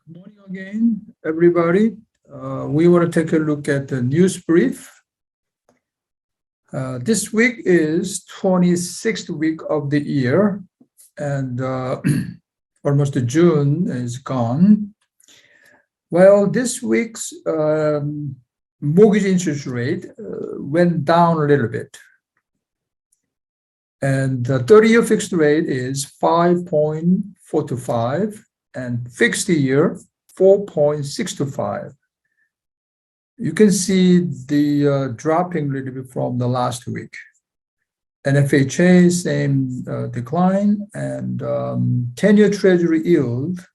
Good morning again, everybody. We want to take a look at the news brief. This week is 26th week of the year, and almost June is gone. Well, this week's mortgage interest rate went down a little bit. And the 30-year fixed rate is 5.425 and fixed year 4.625. You can see the dropping a little bit from the last week. And FHA, same decline, and 10-year Treasury yield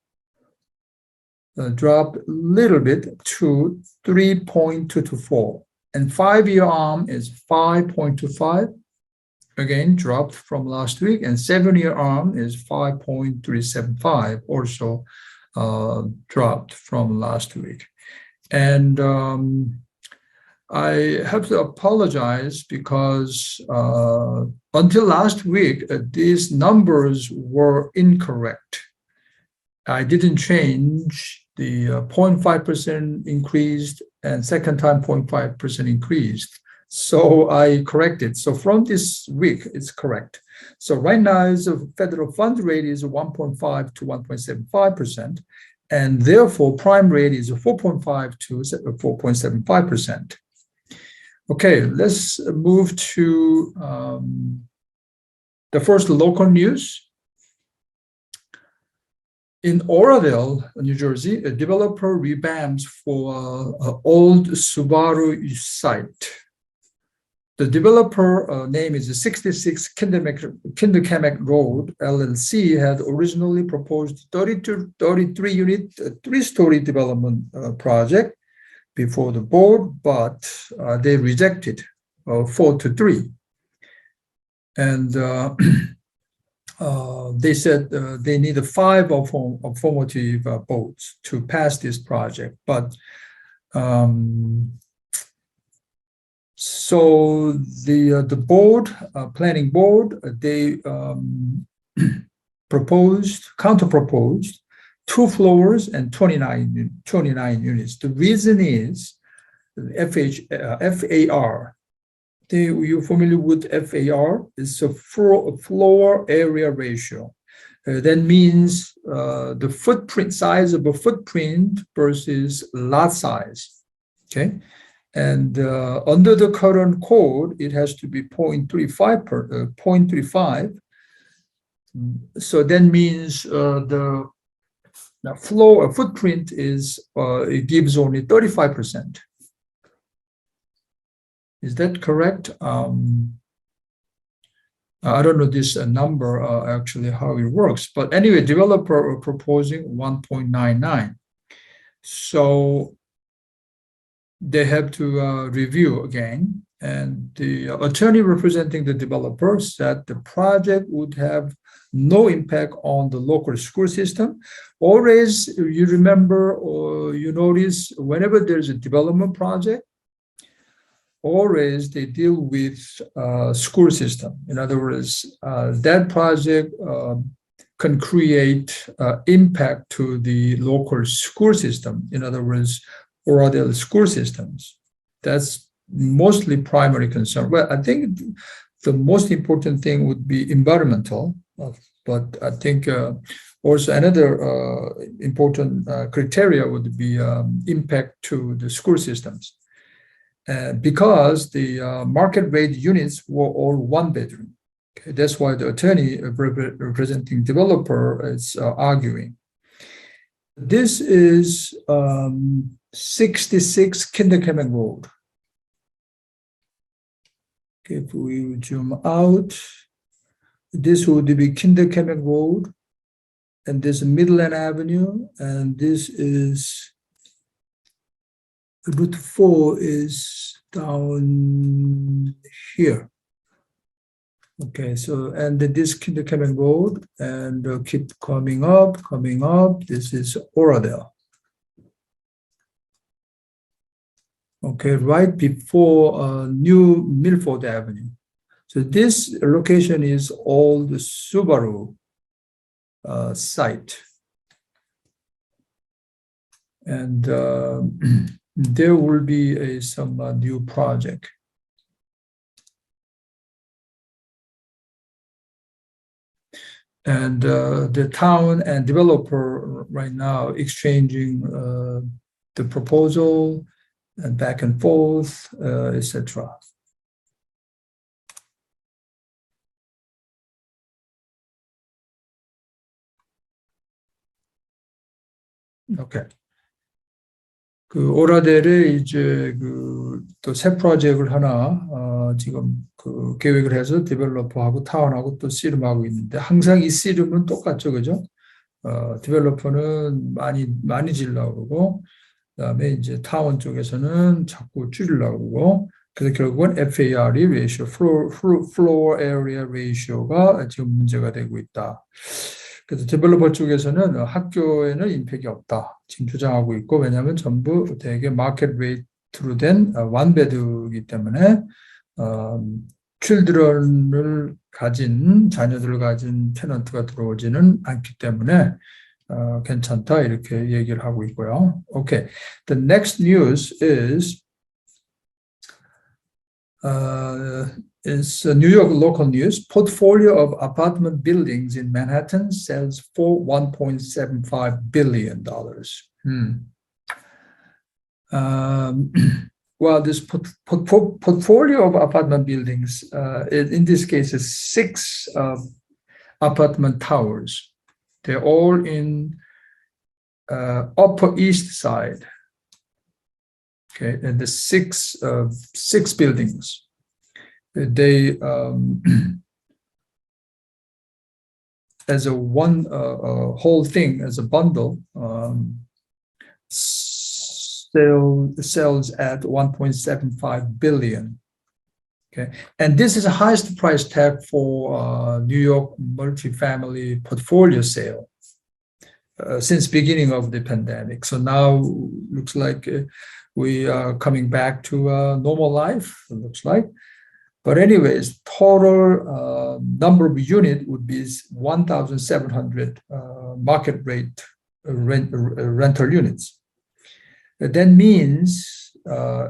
dropped a little bit to 3.224. And 5-year ARM is 5.25. Again, dropped from last week, and 7-year ARM is 5.375, also dropped from last week. And I have to apologize because until last week, these numbers were incorrect. I didn't change the 0.5% increased and second time 0.5% increased. So I corrected. So from this week, it's correct. So right now, the federal funds rate is 1.5 to 1.75%, and therefore prime rate is 4.5 to 4.75%. Okay, let's move to the first local news. In Oradell, New Jersey, a developer revamps for an old Subaru site. The developer name is 66 Kinderkamek Road, LLC, had originally proposed 33-unit, three-story development project before the board, but they rejected 4-3. And they said they need 5 affirmative votes to pass this project. But so the board, planning board, they counter-proposed 2 floors and 29 units. The reason is FAR. You're familiar with FAR? It's a floor area ratio. That means the footprint size of a footprint versus lot size. Okay. And under the current code, it has to be 0.35. So that means the floor footprint is it gives only 35%. Is that correct? I don't know this number actually how it works, but anyway, developer proposing 1.99. So they have to review again, and the attorney representing the developer said the project would have no impact on the local school system. Always, you remember or you notice, whenever there's a development project, always they deal with school system. In other words, that project can create impact to the local school system. In other words, or the school systems. That's mostly primary concern. Well, I think the most important thing would be environmental, but I think also another important criteria would be impact to the school systems. Because the market rate units were all one bedroom. Okay, that's why the attorney representing developer is arguing. This is 66 Kinderkamek Road. Okay, if we zoom out, this would be Kinderkamek Road, and this is Midland Avenue, and this is Route 4 is down here. Okay, so and this Kinderkamek Road, and keep coming up. This is Oradell. Okay, right before New Milford Avenue. So this location is all the Subaru site. and there will be some new project. And the town and developer right now exchanging the proposal and back and forth, etc. Okay. 그 오라델에 이제 그 또 새 프로젝트를 하나 지금 그 계획을 해서 디벨로퍼하고 타운하고 또 씨름하고 있는데 항상 이 씨름은 똑같죠, 그죠? 디벨로퍼는 많이 지으려고 그러고 그다음에 이제 타운 쪽에서는 자꾸 줄이려고 그러고 그래서 결국은 FARE ratio, floor area ratio가 지금 문제가 되고 있다. 그래서 디벨로퍼 쪽에서는 학교에는 임팩이 없다. 지금 주장하고 있고 왜냐하면 전부 되게 마켓 레이트로 된 완베드이기 때문에 칠드런을 가진 자녀들을 가진 테넌트가 들어오지는 않기 때문에 괜찮다 이렇게 얘기를 하고 있고요. Okay, the next news is New York local news. Portfolio of apartment buildings in Manhattan sells for $1.75 billion. Well, this portfolio of apartment buildings, in this case, is 6 apartment towers. They're all in Upper East Side. Okay, and the six buildings. They as a one whole thing, as a bundle, sells at 1.75 billion. Okay, and this is the highest price tag for New York multifamily portfolio sale since beginning of the pandemic. So now looks like we are coming back to normal life. It looks like. But anyways, total number of unit would be 1,700 market rate rental units. That means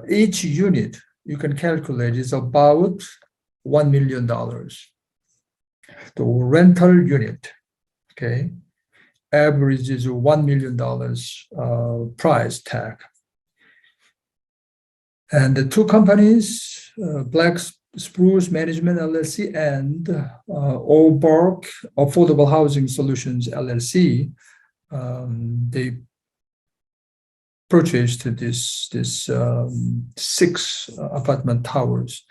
each unit you can calculate is about $1 million. The rental unit, okay, average is $1 million price tag. And the two companies, Black Spruce Management LLC and Oberk Affordable Housing Solutions LLC, they purchased this 6 apartment towers.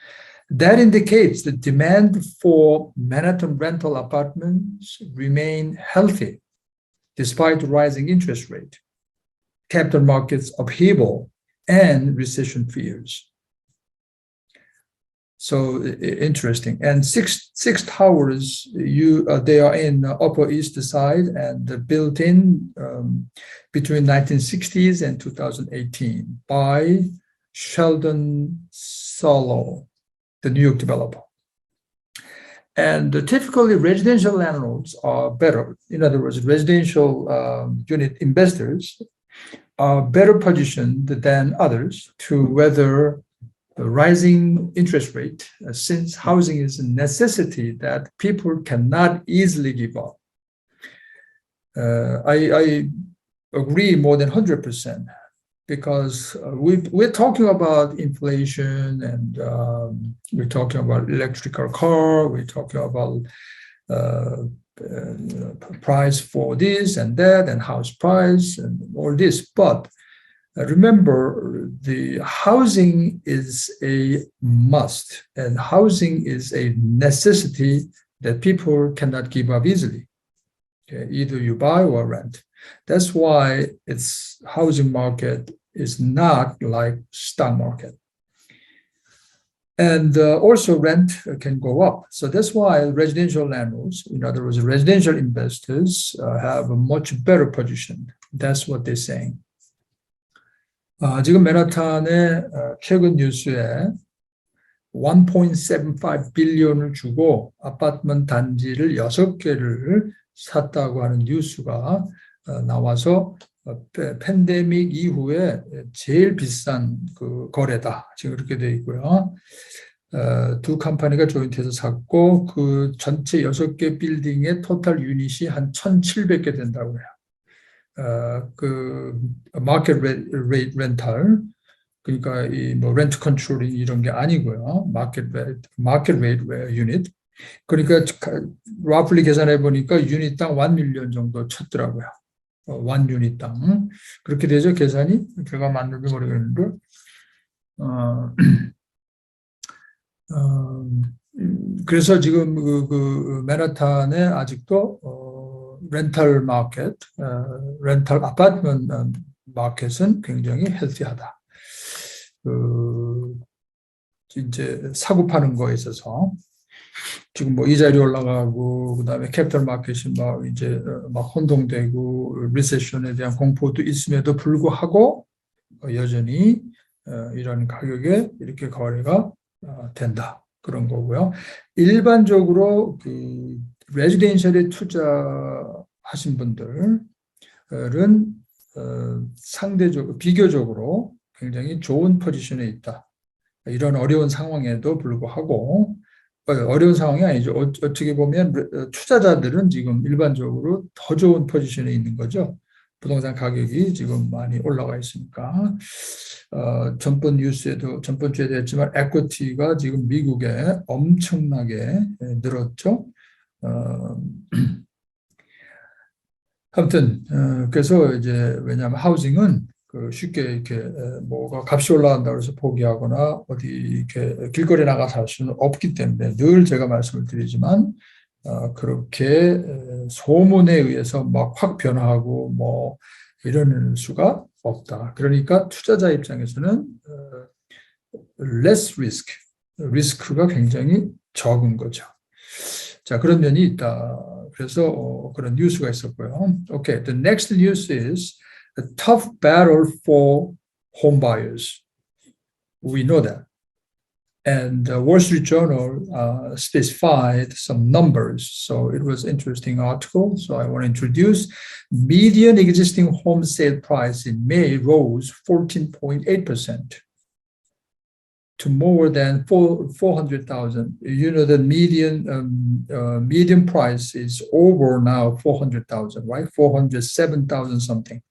That indicates the demand for Manhattan rental apartments remain healthy despite rising interest rate, capital markets upheaval, and recession fears. So interesting. And six towers, they are in Upper East Side and built in between 1960s and 2018 by Sheldon Solo, the New York developer. And typically residential landlords are better. In other words, residential unit investors are better positioned than others to weather the rising interest rate, since housing is a necessity that people cannot easily give up. I agree more than 100%, because we're talking about inflation and we're talking about electrical car, we're talking about price for this and that and house price and all this, but remember, the housing is a must, and housing is a necessity that people cannot give up easily. Okay? Either you buy or rent. That's why its housing market is not like stock market. And also rent can go up. So that's why residential landlords, in other words, residential investors have a much better position. That's what they're saying. 지금 맨하탄의 최근 뉴스에 1.75 빌리언을 주고 아파트먼트 단지를 6개를 샀다고 하는 뉴스가 나와서 팬데믹 이후에 제일 비싼 그 거래다. 지금 그렇게 되어 있고요. 두 컴퍼니가 조인트해서 샀고 그 전체 6개 빌딩의 토탈 유닛이 한 1,700개 된다고 해요. 그 마켓 레이트 렌탈 그러니까 이 뭐 렌트 컨트롤링 이런 게 아니고요. 마켓 레이트 유닛. 그러니까 라플리 계산해 보니까 유닛당 1밀리언 정도 쳤더라고요. 1유닛당 그렇게 되죠 계산이 제가 맞는지 모르겠는데 그래서 지금 그 맨하탄에 아직도 렌탈 마켓, 렌탈 아파트먼트 마켓은 굉장히 헬티하다. 이제 사고 파는 거에 있어서 지금 뭐 이자율이 올라가고 그다음에 캐피털 마켓이 막 이제 막 혼동되고 리세션에 대한 공포도 있음에도 불구하고 여전히 이런 가격에 이렇게 거래가 된다. 그런 거고요. 일반적으로 그 레지덴셜에 투자하신 분들은 상대적으로 비교적으로 굉장히 좋은 포지션에 있다. 이런 어려운 상황에도 불구하고 어려운 상황이 아니죠. 어떻게 보면 투자자들은 지금 일반적으로 더 좋은 포지션에 있는 거죠. 부동산 가격이 지금 많이 올라가 있으니까 전번 주에도 했지만 에쿼티가 지금 미국에 엄청나게 늘었죠. 아무튼 그래서 이제 왜냐하면 하우징은 쉽게 이렇게 뭐가 값이 올라간다고 해서 포기하거나 어디 이렇게 길거리 나가 살 수는 없기 때문에 늘 제가 말씀을 드리지만 그렇게 소문에 의해서 막 확 변화하고 뭐 이러는 수가 없다. 그러니까 투자자 입장에서는 less risk, 리스크가 굉장히 적은 거죠. 자, 그런 면이 있다. 그래서 그런 뉴스가 있었고요. Okay, the next news is a tough battle for home buyers. We know that. And the Wall Street Journal specified some numbers. So it was an interesting article. So I want to introduce median existing home sale price in May rose 14.8%. to more than 400,000. You know, the median price is over now 400,000, right? 407,000 something.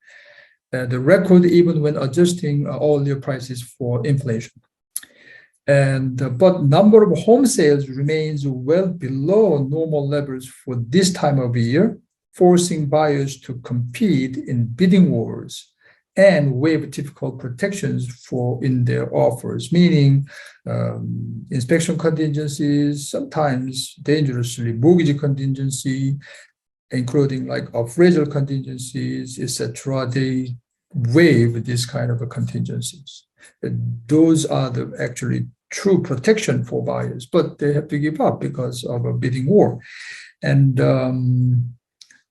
The record even when adjusting all your prices for inflation. But number of home sales remains well below normal levels for this time of year, forcing buyers to compete in bidding wars and waive typical protections in their offers, meaning inspection contingencies, sometimes dangerously mortgage contingency, including like appraisal contingencies, etc. They waive this kind of contingencies. Those are the actually true protection for buyers, but they have to give up because of a bidding war. And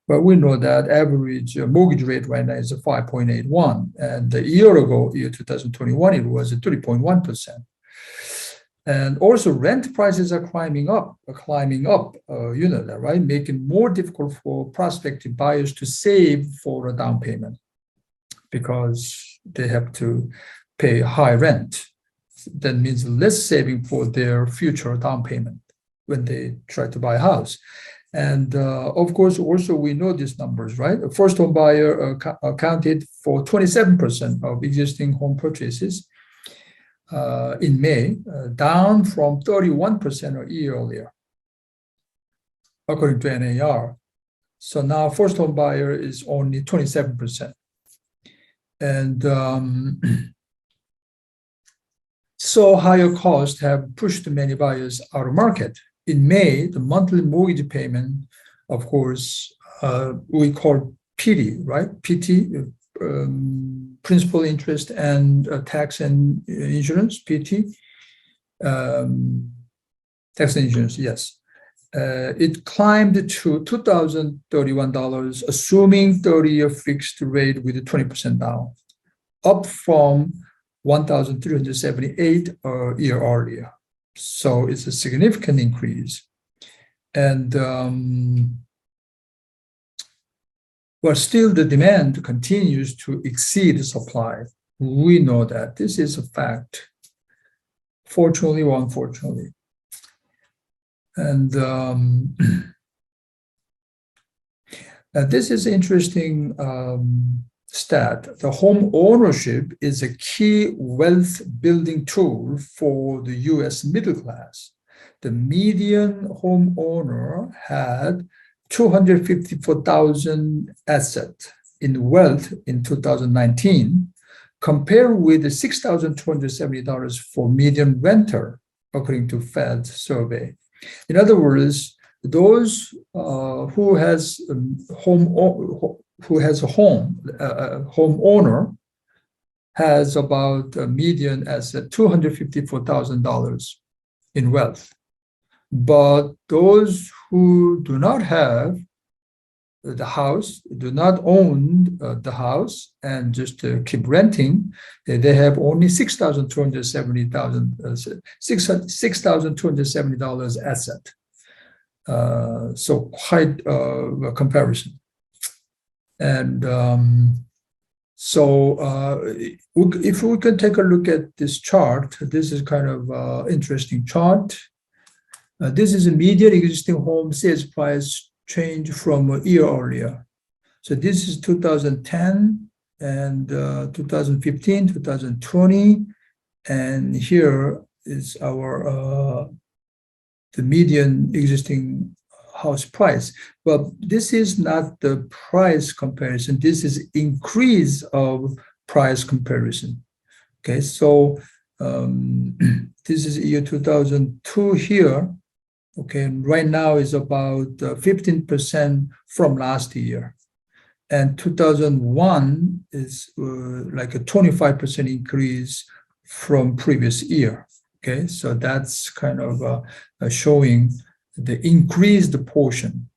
but we know that average mortgage rate right now is 5.81, and a year ago, year 2021, it was 3.1%. And also rent prices are climbing up, you know that, right? Making more difficult for prospective buyers to save for a down payment because they have to pay high rent. That means less saving for their future down payment when they try to buy a house. And of course, also we know these numbers, right? A first home buyer accounted for 27% of existing home purchases in May, down from 31% a year earlier, according to NAR. So now first home buyer is only 27%. And so higher costs have pushed many buyers out of market. In May, the monthly mortgage payment, of course, we call PT, right? PT, principal, interest, and tax and insurance, PT. Tax and insurance, yes. It climbed to $2,031, assuming 30-year fixed rate with a 20% down, up from $1,378 a year earlier. So it's a significant increase. And Well, still the demand continues to exceed supply. We know that. This is a fact. Fortunately or unfortunately. And this is interesting stat. The home ownership is a key wealth building tool for the US middle class. The median homeowner had $254,000 assets in wealth in 2019, compared with the $6,270 for median renter, according to Fed survey. In other words, those who has a homeowner has about a median asset $254,000 in wealth. But those who do not have the house, do not own the house, and just keep renting, they have only $6,270 asset. So quite a comparison. And if we can take a look at this chart, this is kind of interesting chart. This is a median existing home sales price change from a year earlier. So this is 2010 and 2015, 2020, and here is our the median existing house price. But this is not the price comparison. This is increase of price comparison. Okay, so this is year 2002 here. Okay, and right now is about 15% from last year. And 2001 is like a 25% increase from previous year. Okay, so that's kind of showing the increased portion.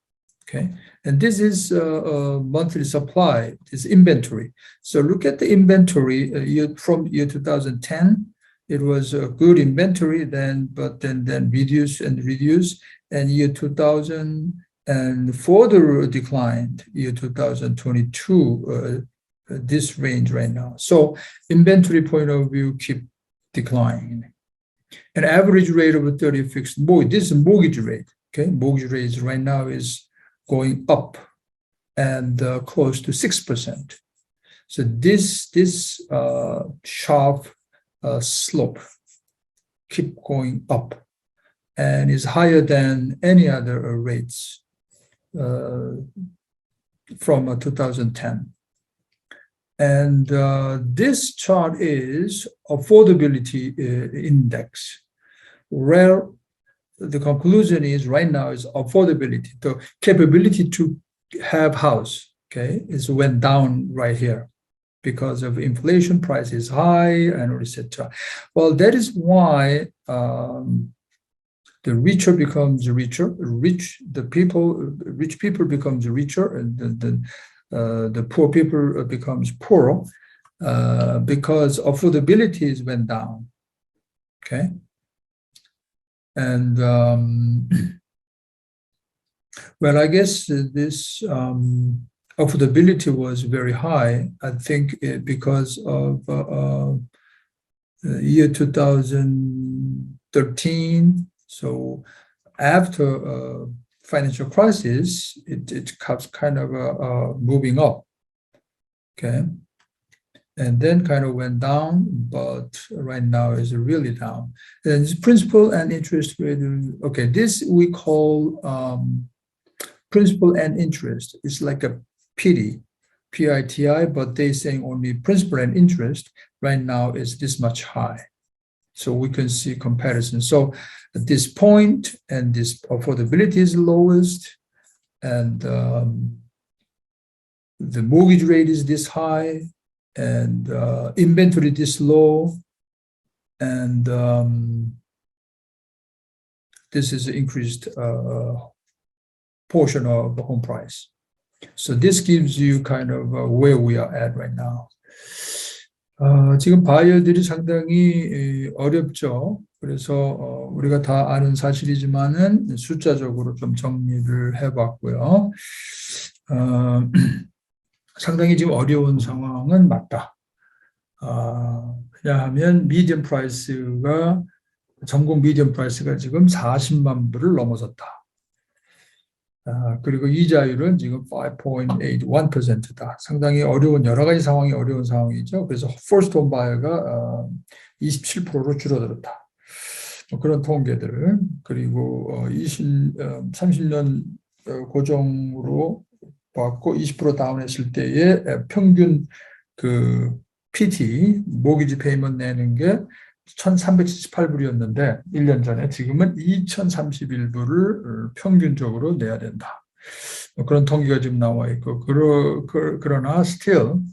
Okay, and this is monthly supply, this inventory. So look at the inventory from year 2010. It was a good inventory then, but then reduce, and year 2000 and further declined year 2022, this range right now. So inventory point of view keep declining. An average rate of a 30 fixed mortgage, this is mortgage rate, okay? Mortgage rate right now is going up and close to 6%. So this sharp slope keep going up and is higher than any other rates from 2010. And this chart is affordability index, where the conclusion is right now is affordability. The capability to have house, okay, is went down right here because of inflation, price is high, and etc. Well, that is why the richer becomes richer, rich people becomes richer, and the poor people becomes poorer because affordability went down. Okay, and well, I guess this affordability was very high. I think because of year 2013. So after financial crisis, it comes kind of moving up, okay, and then kind of went down, but right now is really down. And it's principal and interest rate. Okay, this we call principal and interest. It's like a PITI, but they saying only principal and interest right now is this much high. So we can see comparison. So at this point, and this affordability is lowest, and the mortgage rate is this high, and inventory this low, and this is increased portion of the home price. So this gives you kind of where we are at right now. 지금 바이어들이 상당히 어렵죠. 그래서 우리가 다 아는 사실이지만은 숫자적으로 좀 정리를 해봤고요. 상당히 지금 어려운 상황은 맞다. 왜냐하면 전국 미디엄 프라이스가 지금 40만 불을 넘어섰다. 그리고 이자율은 지금 5.81%다. 상당히 여러 가지 상황이 어려운 상황이죠. 그래서 first home buyer가 27%로 줄어들었다. 그런 통계들, 그리고 30년 고정으로 받고 20% 다운했을 때의 평균 그 PT, 모기지 페이먼트 내는 게 1,378불이었는데 1년 전에 지금은 2,031불을 평균적으로 내야 된다. 그런 통계가 지금 나와 있고 그러나 still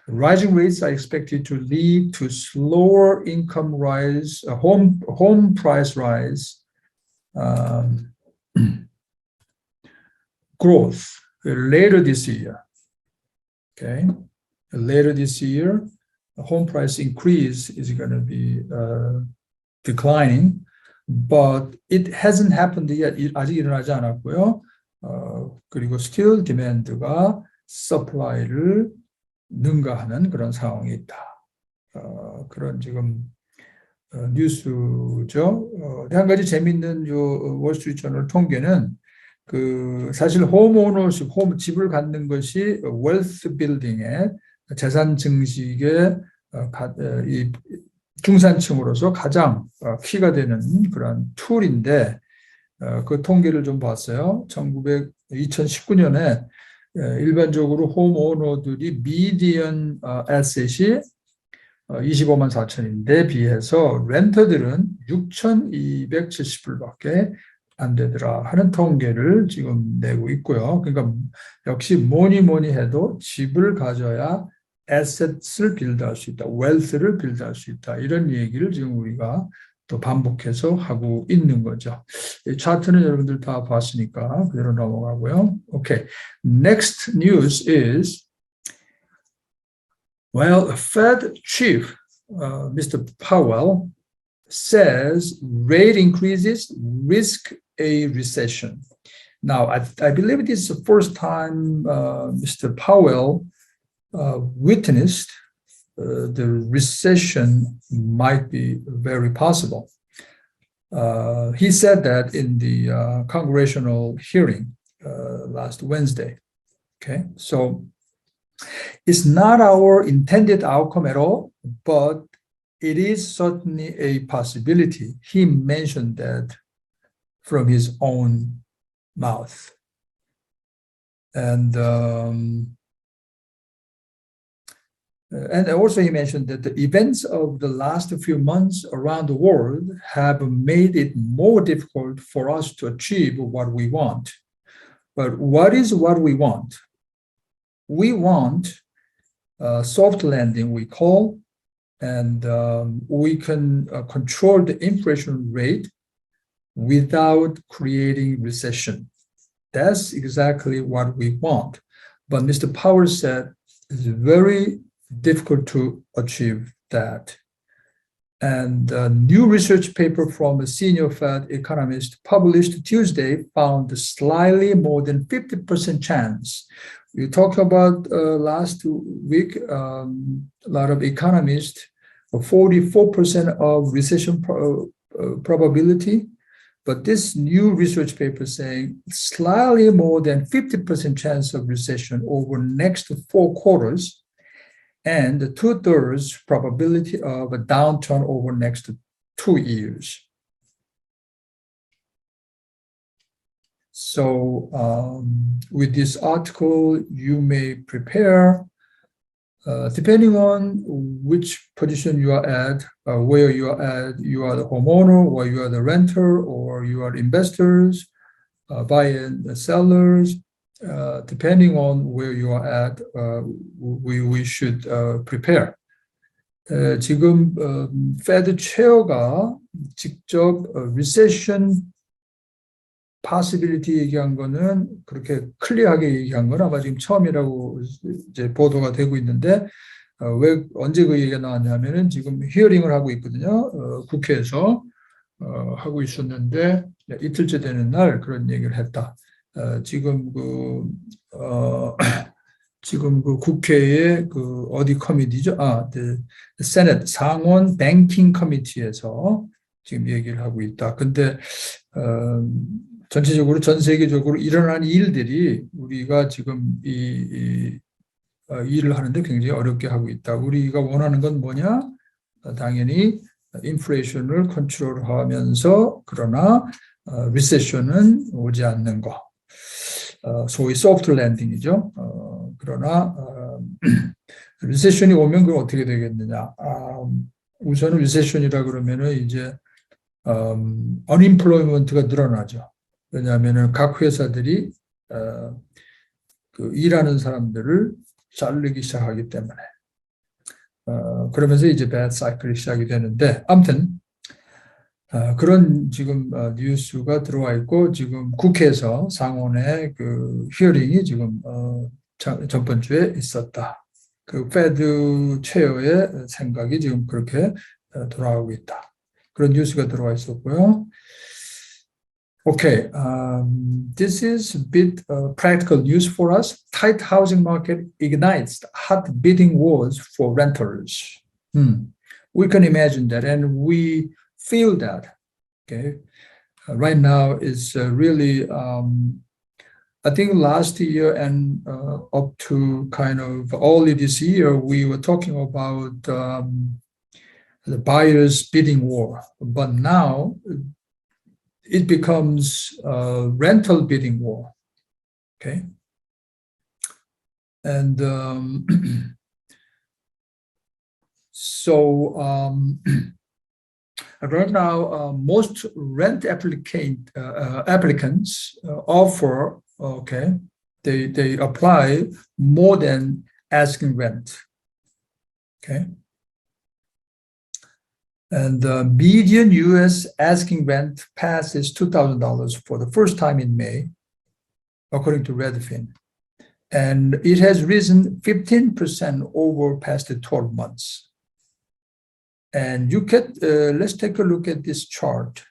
rising rates are expected to lead to slower income rise, home price rise, growth later this year. Okay, later this year, the home price increase is going to be declining, but it hasn't happened yet. 아직 일어나지 않았고요. 그리고 still demand가 supply를 능가하는 그런 상황이 있다. 그런 지금 뉴스죠. 한 가지 재미있는 월스트리트저널 통계는 사실 홈오너십, 집을 갖는 것이 웰스 빌딩의 재산 증식의 이 중산층으로서 가장 키가 되는 그런 툴인데 그 통계를 좀 봤어요. 2019년에 일반적으로 홈오너들이 미디언 에셋이 25만 4천인데 비해서 렌터들은 6,270불밖에 안 되더라 하는 통계를 지금 내고 있고요. 그러니까 역시 뭐니 해도 집을 가져야 에셋을 빌드할 수 있다, 웰스를 빌드할 수 있다, 이런 얘기를 지금 우리가 또 반복해서 하고 있는 거죠. 이 차트는 여러분들 다 봤으니까 그대로 넘어가고요. Okay, next news is, well, Fed chief Mr. Powell says rate increases risk a recession. Now, I believe this is the first time Mr. Powell witnessed the recession might be very possible. He said that in the congressional hearing last Wednesday. Okay, so it's not our intended outcome at all, but it is certainly a possibility. He mentioned that from his own mouth. And also he mentioned that the events of the last few months around the world have made it more difficult for us to achieve what we want. But what is what we want? We want soft landing, we call, and we can control the inflation rate without creating recession. That's exactly what we want. But Mr. Powell said it's very difficult to achieve that. And a new research paper from a senior Fed economist published Tuesday found slightly more than 50% chance. We talked about last week, a lot of economists, 44% of recession probability, but this new research paper saying slightly more than 50% chance of recession over next 4 quarters, and 2/3 probability of a downturn over next 2 years. So with this article, you may prepare, depending on which position you are at, where you are at, you are the homeowner, or you are the renter, or you are investors, buyers and sellers. Depending on where you are at, we should prepare. 지금 Fed 체어가 직접 recession possibility 얘기한 거는 그렇게 클리어하게 얘기한 건 아마 지금 처음이라고 이제 보도가 되고 있는데 왜 언제 그 얘기가 나왔냐면은 지금 히어링을 하고 있거든요. 국회에서 하고 있었는데 이틀째 되는 날 그런 얘기를 했다. 지금 지금 그 국회의 그 어디 커미티죠? the Senate 상원 뱅킹 커미티에서 지금 얘기를 하고 있다. 근데 전체적으로 전 세계적으로 일어난 일들이 우리가 지금 일을 하는데 굉장히 어렵게 하고 있다. 우리가 원하는 건 뭐냐? 당연히 인플레이션을 컨트롤하면서 그러나 리세션은 오지 않는 거. 소위 소프트 랜딩이죠. 그러나 리세션이 오면 그럼 어떻게 되겠느냐? 우선은 리세션이라 그러면은 이제 unemployment가 늘어나죠. 왜냐하면은 각 회사들이 그 일하는 사람들을 자르기 시작하기 때문에 그러면서 이제 배드 사이클이 시작이 되는데 아무튼 그런 지금 뉴스가 들어와 있고 지금 국회에서 상원의 그 히어링이 지금 전번 주에 있었다. 그 페드 체어의 생각이 지금 그렇게 돌아가고 있다. 그런 뉴스가 들어와 있었고요. Okay, this is a bit practical news for us. Tight housing market ignites hot bidding wars for renters. We can imagine that, and we feel that. Okay, right now is really. I think last year and up to kind of early this year, we were talking about the buyers' bidding war, but now it becomes a rental bidding war. Okay, and so right now most rent applicants offer. Okay, they apply more than asking rent. Okay, and the median U.S. asking rent passes $2,000 for the first time in May, according to Redfin, and it has risen 15% over past 12 months. And you can let's take a look at this chart.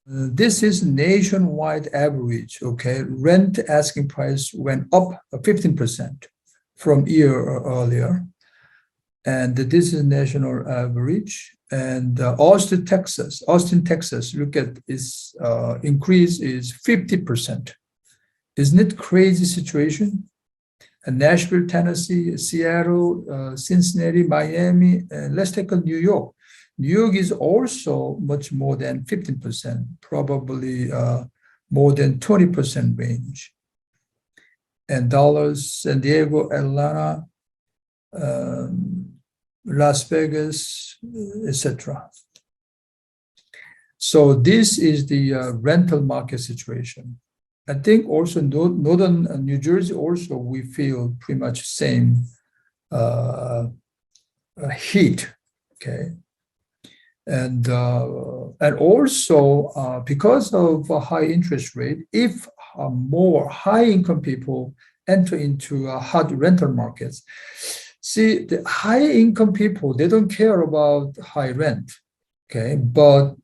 This is nationwide average, okay? Rent asking price went up 15% from year earlier. And this is national average. And Austin, Texas, look at its increase is 50%. Isn't it crazy situation? And Nashville, Tennessee, Seattle, Cincinnati, Miami, and let's take a New York. New York is also much more than 15%, probably more than 20% range. And Dallas, San Diego, Atlanta, Las Vegas, etc. So this is the rental market situation. I think also northern New Jersey also we feel pretty much same heat, okay? And also because of a high interest rate, if more high-income people enter into hot rental markets, see the high-income people, they don't care about high rent, okay? But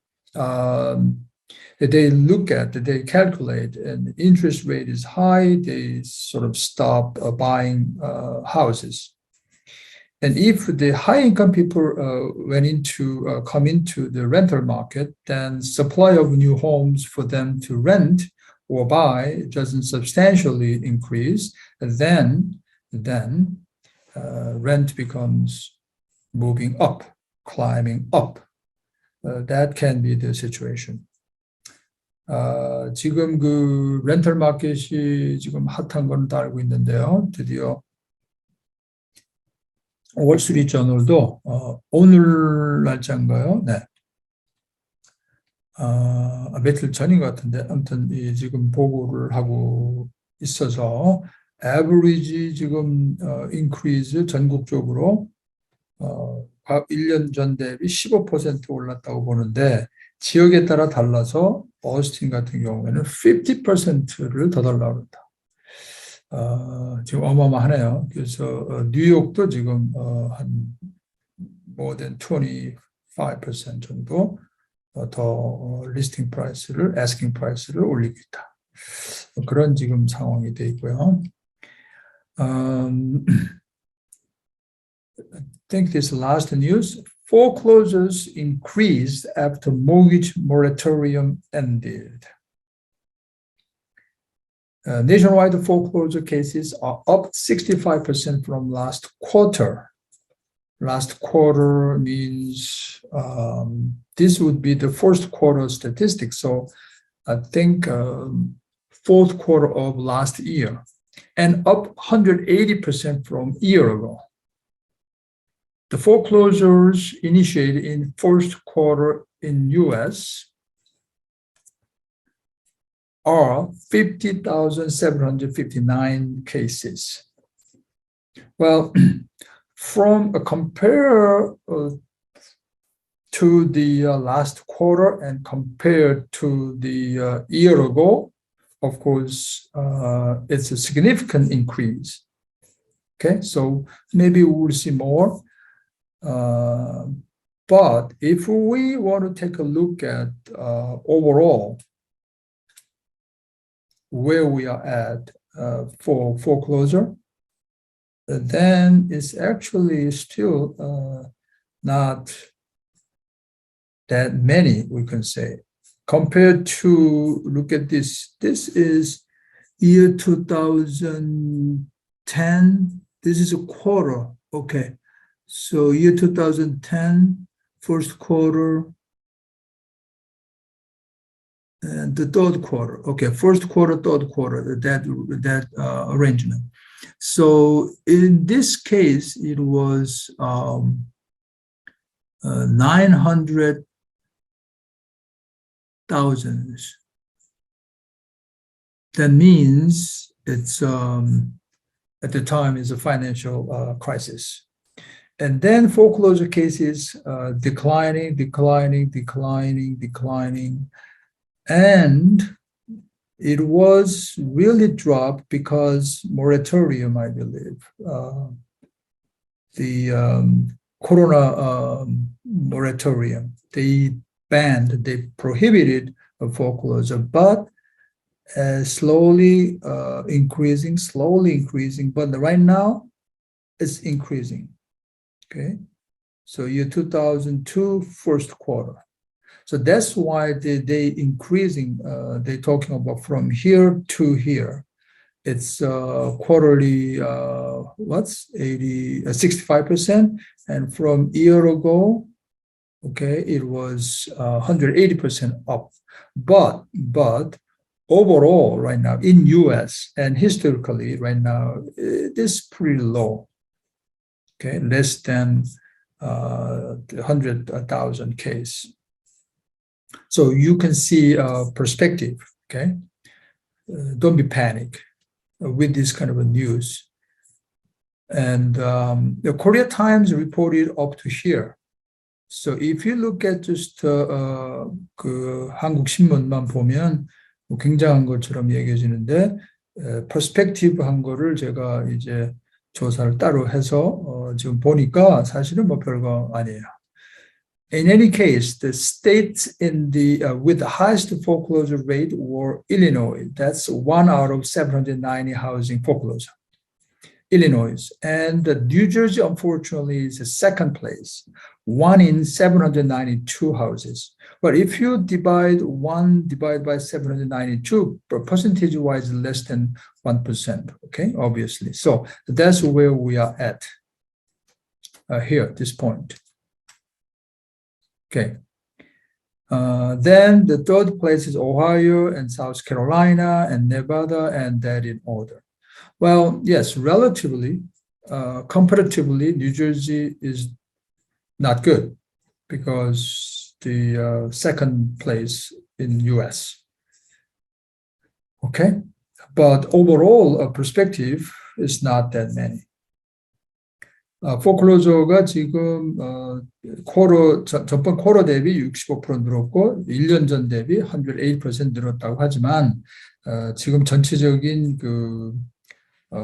they calculate, and interest rate is high, they sort of stop buying houses. And if the high-income people come into the rental market, then supply of new homes for them to rent or buy doesn't substantially increase. Then rent becomes moving up, climbing up. That can be the situation. 지금 그 렌털 마켓이 지금 핫한 건 다 알고 있는데요. 드디어 월스트리트저널도 오늘 날짜인가요? 네. 며칠 전인 것 같은데 아무튼 지금 보고를 하고 있어서 average 지금 increase 전국적으로 1년 전 대비 15% 올랐다고 보는데 지역에 따라 달라서 어스틴 같은 경우에는 50%를 더 달라고 합니다. 지금 어마어마하네요. 그래서 뉴욕도 지금 한 more than 25% 정도 더 리스팅 프라이스를, asking 프라이스를 올리고 있다. 그런 지금 상황이 돼 있고요. I think this last news, foreclosures increased after mortgage moratorium ended. Nationwide foreclosure cases are up 65% from last quarter. Last quarter means this would be the first quarter statistics. So I think fourth quarter of last year, and up 180% from a year ago. The foreclosures initiated in first quarter in US are 50,759 cases. Well, from a compare to the last quarter and compared to the year ago, of course, it's a significant increase. Okay, so maybe we'll see more. But if we want to take a look at overall where we are at for foreclosure, then it's actually still not that many, we can say. Compared to, look at this, this is year 2010, this is a quarter, okay. So year 2010, first quarter, and the third quarter, okay, first quarter, third quarter, that arrangement. So in this case, it was 900,000. That means it's at the time is a financial crisis. And then foreclosure cases declining. And it was really dropped because moratorium, I believe. The Corona moratorium, they prohibited a foreclosure, but slowly increasing, but right now it's increasing. Okay, so year 2002, first quarter. So that's why they increasing, they're talking about from here to here. It's quarterly, 65%. And from a year ago, okay, it was 180% up. But overall right now in US and historically right now, it is pretty low. Okay, less than 100,000 case. So you can see perspective, okay? Don't be panic with this kind of a news. And the Korea Times reported up to here. So if you look at just 그 한국 신문만 보면 굉장한 것처럼 얘기해지는데 perspective 한 거를 제가 이제 조사를 따로 해서 지금 보니까 사실은 뭐 별거 아니에요. In any case, the states in the with the highest foreclosure rate were Illinois. That's 1 out of 790 housing foreclosure. Illinois. And New Jersey, unfortunately, is the second place, 1 in 792 houses. But if you divide by 792, percentage-wise, less than 1%, okay, obviously. So that's where we are at here, at this point. Okay. Then the third place is Ohio and South Carolina and Nevada, and that in order. Well, yes, relatively, comparatively, New Jersey is not good because the second place in US. Okay, but overall perspective is not that many. foreclosure가 지금 전번 쿼터 대비 65% 늘었고 1년 전 대비 108% 늘었다고 하지만 지금 전체적인 그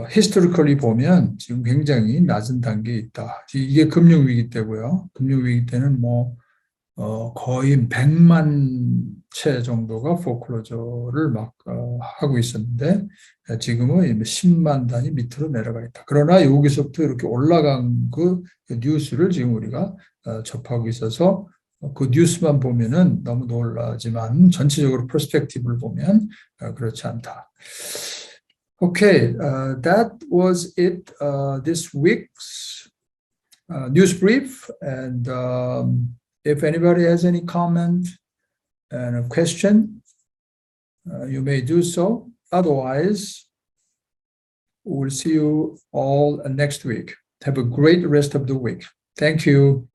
historically 보면 지금 굉장히 낮은 단계에 있다. 이게 금융위기 때고요. 금융위기 때는 뭐 거의 100만 채 정도가 foreclosure를 막 하고 있었는데 지금은 10만 단위 밑으로 내려가 있다. 그러나 여기서부터 이렇게 올라간 그 뉴스를 지금 우리가 접하고 있어서 그 뉴스만 보면은 너무 놀라지만 전체적으로 퍼스펙티브를 보면 그렇지 않다. Okay, that was it. This week's news brief, and if anybody has any comment and a question, you may do so. Otherwise, we'll see you all next week. Have a great rest of the week. Thank you.